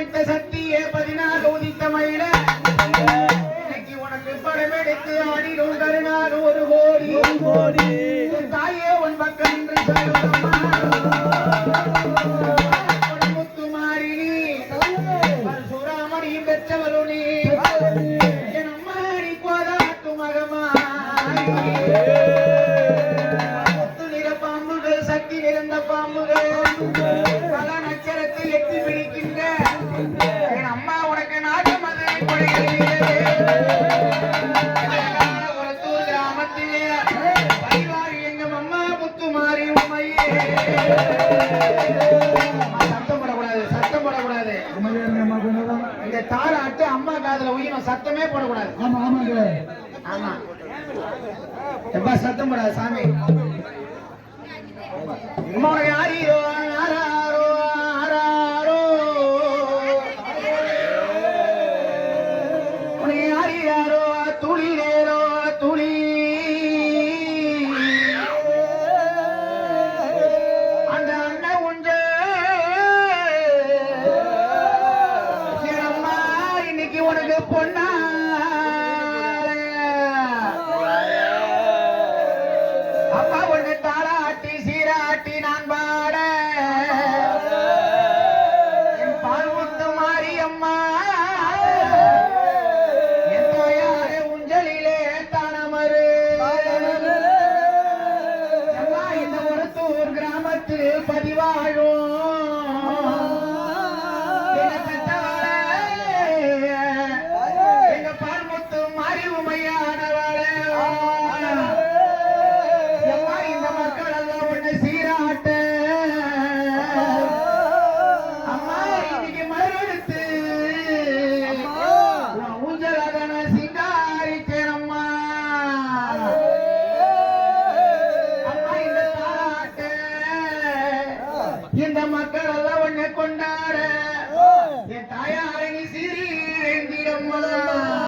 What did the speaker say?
படைத்த சக்தியே 16 உதித்த மயில இன்னைக்கு உனக்கு படம் எடுத்து ஆடிடும் கருணாக 1 கோடி தாயே உன் பக்கம் என்று சொல்லுமா முத்துமாரி பரசுராமணி பெற்றவருணி என் அம்மா நீ கோதாட்டு மகமா பாம்புகள் சக்தி நிறைந்த பாம்புகள் பல நட்சத்திரத்தில் எட்டி பிடிக்கின்ற என் அம்மா உனக்கு நாட்டம் அது கிராமத்திலே பரிவாரி எங்க அம்மா முத்துமாரி உண்மையே சத்தம் போடக்கூடாது இந்த தாளாட்டு அம்மா காதுல உயிரும் சத்தமே போடக்கூடாது ஆமா எப்ப சத்தம் போடாது சாமி யாரோ ஆராரோ ஆராரோ யாரோ துளி நேரோ துளி அந்த அண்ணன் உண்ட அம்மா இன்னைக்கு உனக்கு பொண்ணா அப்பா ஒண்ணு தாளாட்டி சீராட்டி நான் பாட என் பால் முத்து மாரியம்மா என் தாயாரே உஞ்சலிலே தானமரு இந்த ஒருத்தூர் கிராமத்தில் பதிவாழும் எங்க பால் முத்து மாறி உமையானவளே இந்த மக்கள் எல்லாம் ஒண்ணு சீராட்ட அம்மா இன்னைக்கு மறுத்து ஊஞ்சலாதான சிங்காரித்தேன் அம்மா அம்மா இந்த தாராட்ட இந்த மக்கள் எல்லாம் ஒண்ணு கொண்டாட என் தாயாரை சீரீரம்மா